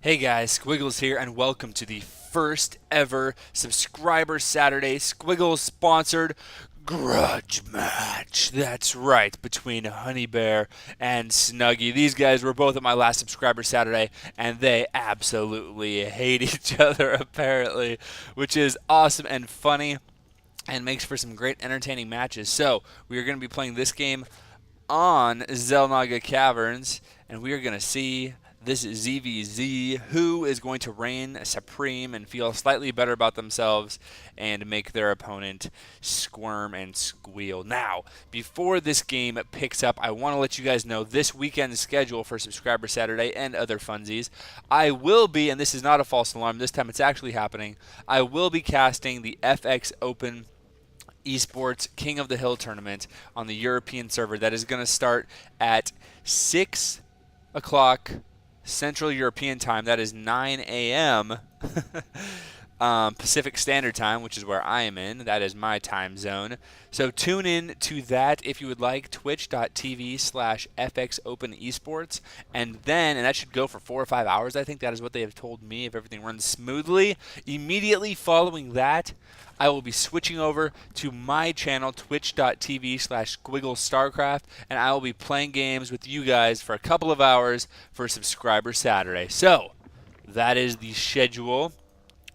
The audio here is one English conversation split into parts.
Hey guys, Squiggles here, and welcome to the first ever Subscriber Saturday Squiggles sponsored Grudge Match. That's right, between Honey Bear and Snuggy. These guys were both at my last Subscriber Saturday, and they absolutely hate each other, apparently, which is awesome and funny and makes for some great entertaining matches. So, we are going to be playing this game on Zelnaga Caverns, and we are going to see this ZVZ who is going to reign supreme and feel slightly better about themselves and make their opponent squirm and squeal. Now, before this game picks up, I want to let you guys know this weekend's schedule for Subscriber Saturday and other funsies. I will be, and this is not a false alarm, this time it's actually happening, I will be casting the FX Open Esports King of the Hill tournament on the European server that is going to start at 6 o'clock Central European Time. That is 9 a.m. Pacific Standard Time, which is where I am in. That is my time zone. So tune in to that if you would like, twitch.tv/FXOpenEsports. And that should go for 4 or 5 hours. I think that is what they have told me if everything runs smoothly. Immediately following that, I will be switching over to my channel, twitch.tv/SquiggleStarcraft, and I will be playing games with you guys for a couple of hours for Subscriber Saturday. So, that is the schedule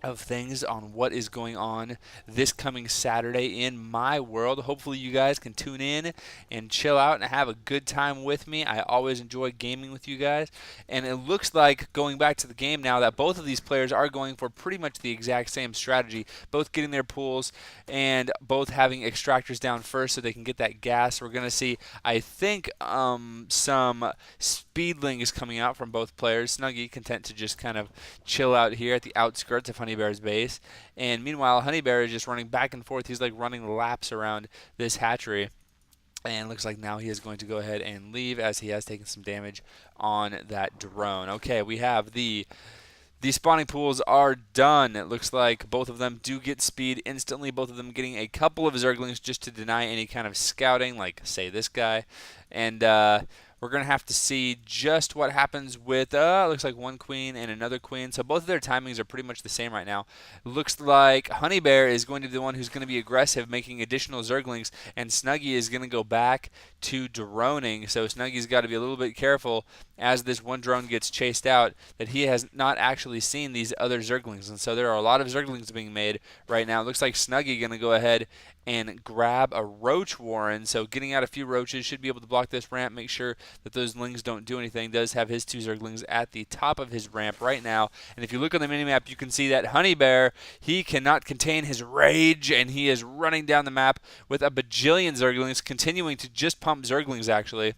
of things on what is going on this coming Saturday in my world. Hopefully you guys can tune in and chill out and have a good time with me. I always enjoy gaming with you guys, and it looks like, going back to the game now, that both of these players are going for pretty much the exact same strategy, both getting their pools and both having extractors down first so they can get that gas. We're going to see, I think, some speedlings coming out from both players. Snuggy content to just kind of chill out here at the outskirts of Honey Bear's base, and meanwhile Honey Bear is just running back and forth. He's like running laps around this hatchery, and looks like now he is going to go ahead and leave as he has taken some damage on that drone. Okay, we have the spawning pools are done. It looks like both of them do get speed instantly, both of them getting a couple of Zerglings just to deny any kind of scouting, like, say, this guy. And we're going to have to see just what happens with, looks like one queen and another queen. So both of their timings are pretty much the same right now. Looks like Honey Bear is going to be the one who's going to be aggressive, making additional Zerglings, and Snuggy is going to go back to droning. So Snuggy's got to be a little bit careful as this one drone gets chased out that he has not actually seen these other Zerglings. And so there are a lot of Zerglings being made right now. It looks like Snuggy going to go ahead and grab a roach warren. So getting out a few roaches should be able to block this ramp, make sure that those lings don't do anything. Does have his two Zerglings at the top of his ramp right now. And if you look on the minimap, you can see that Honey Bear, he cannot contain his rage, and he is running down the map with a bajillion Zerglings, continuing to just pump Zerglings, actually,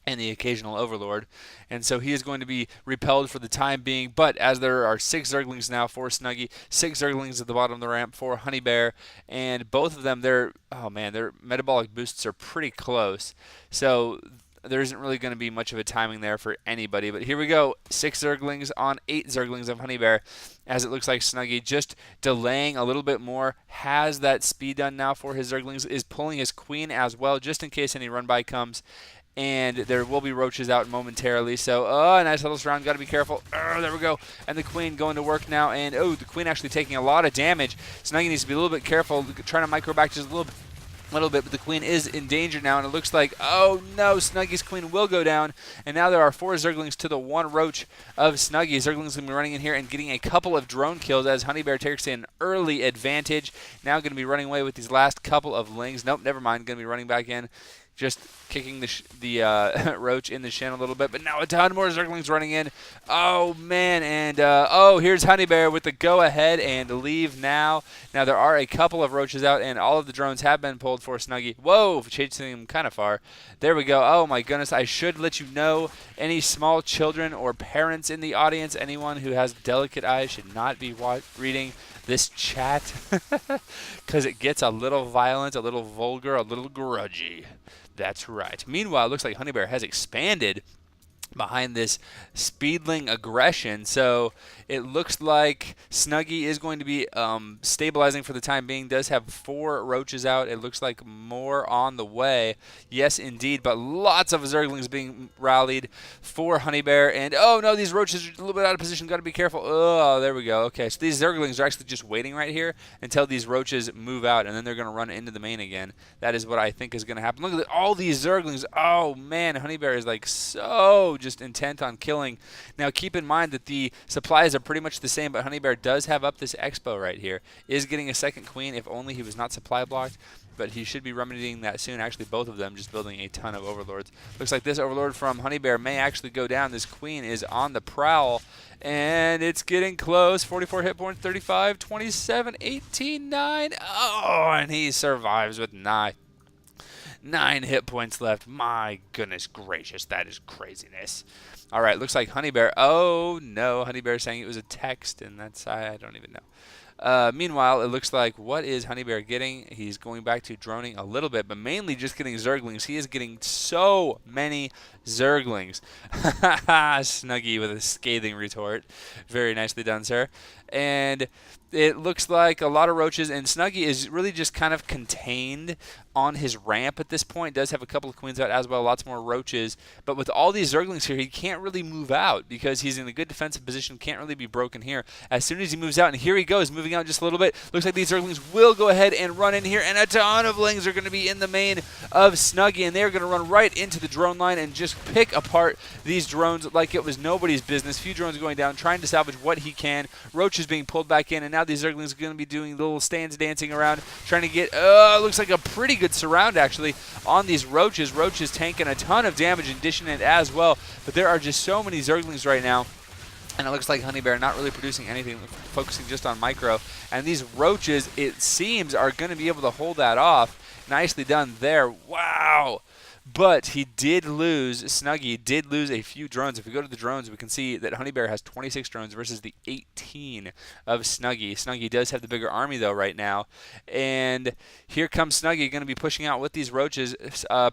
and the occasional Overlord. And so he is going to be repelled for the time being. But as there are 6 Zerglings now for Snuggy, 6 Zerglings at the bottom of the ramp for Honey Bear, and both of them, their metabolic boosts are pretty close. So there isn't really going to be much of a timing there for anybody. But here we go. 6 Zerglings on 8 Zerglings of Honey Bear, as it looks like Snuggy just delaying a little bit more, has that speed done now for his Zerglings, is pulling his queen as well, just in case any run-by comes. And there will be roaches out momentarily. So, nice little surround. Got to be careful. There we go. And the queen going to work now. And, the queen actually taking a lot of damage. Snuggy needs to be a little bit careful, trying to micro back just a little bit, but the queen is in danger now, and it looks like, oh no, Snuggy's queen will go down, and now there are 4 Zerglings to the 1 roach of Snuggy. Zergling's going to be running in here and getting a couple of drone kills as Honey Bear takes an early advantage. Now going to be running away with these last couple of lings. Nope, never mind, going to be running back in. Just kicking the roach in the shin a little bit. But now a ton more Zerglings running in. Oh, man. And, here's Honey Bear with the go-ahead and leave now. Now, there are a couple of roaches out, and all of the drones have been pulled for Snuggy. Whoa, chasing him kind of far. There we go. Oh, my goodness. I should let you know, any small children or parents in the audience, anyone who has delicate eyes should not be reading this chat because it gets a little violent, a little vulgar, a little grudgy. That's right. Meanwhile, it looks like Honey Bear has expanded behind this Speedling aggression. So it looks like Snuggy is going to be stabilizing for the time being. Does have 4 roaches out. It looks like more on the way. Yes, indeed. But lots of Zerglings being rallied for Honey Bear. And, oh, no, these roaches are a little bit out of position. Got to be careful. Oh, there we go. Okay, so these Zerglings are actually just waiting right here until these roaches move out, and then they're going to run into the main again. That is what I think is going to happen. Look at all these Zerglings. Oh, man, Honey Bear is like so just intent on killing. Now, keep in mind that the supplies are pretty much the same, but Honey Bear does have up this Expo right here. Is getting a second queen if only he was not supply blocked, but he should be remedying that soon. Actually, both of them just building a ton of Overlords. Looks like this Overlord from Honey Bear may actually go down. This queen is on the prowl, and it's getting close. 44 hit points, 35, 27, 18, 9. Oh, and he survives with 9 hit points left. My goodness gracious, that is craziness. All right, looks like Honey Bear. Oh, no, Honey Bear saying it was a text, and that's, I don't even know. Meanwhile, it looks like, what is Honey Bear getting? He's going back to droning a little bit, but mainly just getting Zerglings. He is getting so many Zerglings. Snuggy with a scathing retort. Very nicely done, sir. And it looks like a lot of roaches, and Snuggy is really just kind of contained on his ramp at this point. Does have a couple of queens out as well, lots more roaches. But with all these Zerglings here, he can't really move out because he's in a good defensive position, can't really be broken here. As soon as he moves out, and here he goes, moving out just a little bit. Looks like these Zerglings will go ahead and run in here, and a ton of Lings are going to be in the main of Snuggy, and they're going to run right into the drone line and just pick apart these drones like it was nobody's business. Few drones going down, trying to salvage what he can. Roaches being pulled back in, and now these Zerglings are going to be doing little stands dancing around, trying to get, looks like a pretty good surround actually on these roaches. Roaches tanking a ton of damage and dishing it as well, but there are just so many Zerglings right now. And it looks like Honey Bear not really producing anything, focusing just on micro. And these roaches, it seems, are going to be able to hold that off. Nicely done there. Wow. But he did lose, Snuggy did lose a few drones. If we go to the drones, we can see that Honey Bear has 26 drones versus the 18 of Snuggy. Snuggy does have the bigger army, though, right now. And here comes Snuggy, going to be pushing out with these roaches.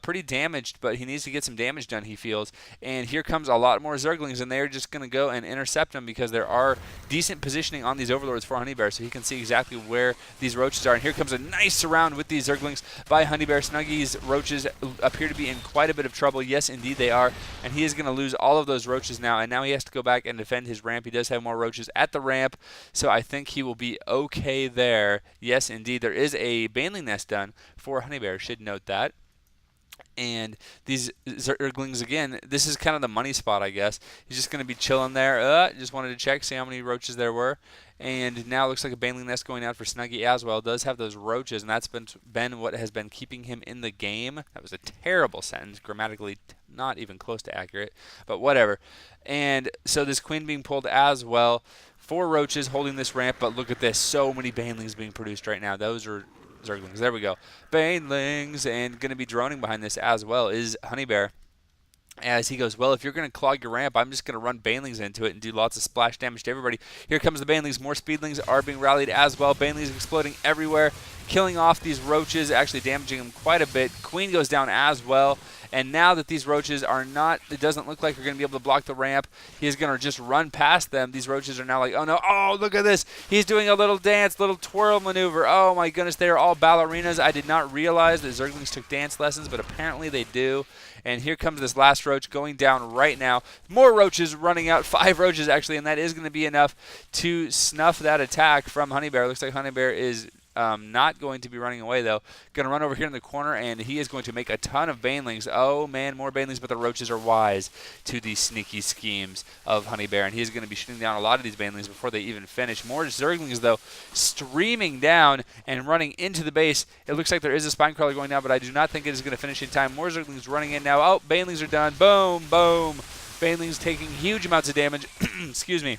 Pretty damaged, but he needs to get some damage done, he feels. And here comes a lot more Zerglings, and they're just going to go and intercept him because there are decent positioning on these Overlords for Honey Bear, so he can see exactly where these roaches are. And here comes a nice surround with these Zerglings by Honey Bear. Snuggy's roaches appear to be in quite a bit of trouble. Yes, indeed they are. And he is going to lose all of those roaches now. And now he has to go back and defend his ramp. He does have more roaches at the ramp, so I think he will be okay there. Yes, indeed. There is a Baneling nest done for Honey Bear. Should note that. And these Zerglings, again, this is kind of the money spot, I guess. He's just going to be chilling there. Just wanted to check, see how many roaches there were. And now it looks like a Baneling nest going out for Snuggy as well. Does have those roaches, and that's been what has been keeping him in the game. That was a terrible sentence, grammatically not even close to accurate, but whatever. And so this queen being pulled as well. 4 roaches holding this ramp, but look at this. So many Banelings being produced right now. Those are Zerglings. There we go. Banelings, and going to be droning behind this as well is Honey Bear. As he goes, well, if you're going to clog your ramp, I'm just going to run Banelings into it and do lots of splash damage to everybody. Here comes the Banelings. More Speedlings are being rallied as well. Banelings exploding everywhere, killing off these roaches, actually damaging them quite a bit. Queen goes down as well. And now that these roaches are not, it doesn't look like they're going to be able to block the ramp. He's going to just run past them. These roaches are now like, oh no, oh, look at this. He's doing a little dance, little twirl maneuver. Oh my goodness, they are all ballerinas. I did not realize that Zerglings took dance lessons, but apparently they do. And here comes this last roach going down right now. More roaches running out, 5 roaches actually, and that is going to be enough to snuff that attack from Honey Bear. Looks like Honey Bear is not going to be running away, though. Going to run over here in the corner, and he is going to make a ton of Banelings. Oh, man, more Banelings, but the roaches are wise to these sneaky schemes of Honey Bear, and he is going to be shooting down a lot of these Banelings before they even finish. More Zerglings, though, streaming down and running into the base. It looks like there is a Spinecrawler going down, but I do not think it is going to finish in time. More Zerglings running in now. Oh, Banelings are done. Boom, boom. Banelings taking huge amounts of damage. Excuse me.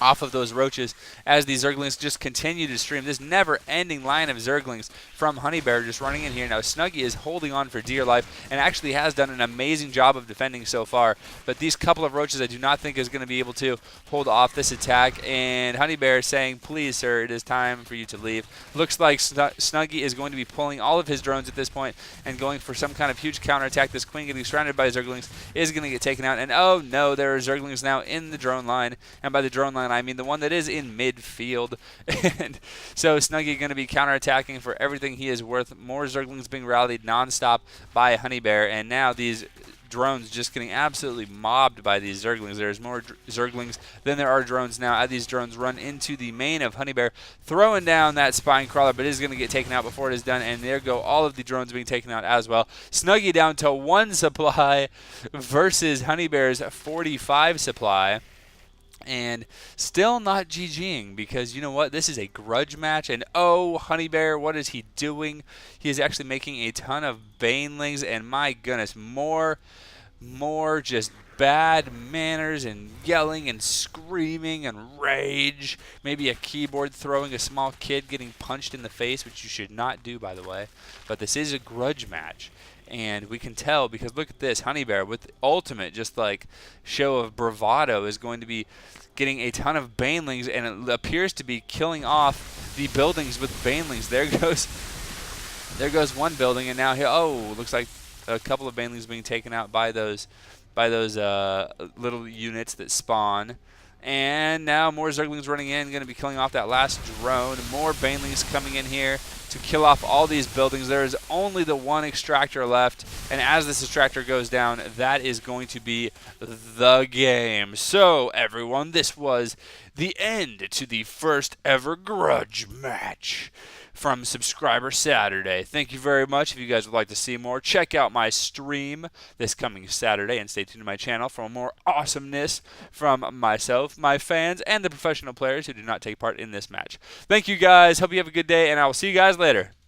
off of those roaches as these Zerglings just continue to stream. This never-ending line of Zerglings from Honey Bear just running in here. Now Snuggie is holding on for dear life and actually has done an amazing job of defending so far. But these couple of roaches I do not think is going to be able to hold off this attack. And Honey Bear is saying, please, sir, it is time for you to leave. Looks like Snuggie is going to be pulling all of his drones at this point and going for some kind of huge counterattack. This queen getting surrounded by Zerglings is going to get taken out. And oh no, there are Zerglings now in the drone line. And by the drone line, I mean the one that is in midfield. And so Snuggie going to be counterattacking for everything he is worth. More Zerglings being rallied nonstop by Honey Bear, and now these drones just getting absolutely mobbed by these Zerglings. There's more Zerglings than there are drones now. As these drones run into the main of Honey Bear, throwing down that spine crawler, but it is going to get taken out before it is done, and there go all of the drones being taken out as well. Snuggie down to 1 supply versus Honey Bear's 45 supply. And still not GGing, because you know what? This is a grudge match, and oh, Honey Bear, what is he doing? He is actually making a ton of banelings, and my goodness, more just bad manners and yelling and screaming and rage. Maybe a keyboard throwing, a small kid getting punched in the face, which you should not do, by the way. But this is a grudge match. And we can tell because look at this. Honey Bear with the ultimate just like show of bravado is going to be getting a ton of banelings, and it appears to be killing off the buildings with banelings. There goes one building, and now here, oh, looks like a couple of banelings being taken out by those little units that spawn. And now more Zerglings running in, going to be killing off that last drone. More banelings coming in here to kill off all these buildings. There is only the one extractor left, and as this extractor goes down, that is going to be the game. So, everyone, this was the end to the first ever grudge match from Subscriber Saturday. Thank you very much. If you guys would like to see more, check out my stream this coming Saturday, and stay tuned to my channel for more awesomeness from myself, my fans, and the professional players who do not take part in this match. Thank you guys. Hope you have a good day, and I will see you guys later.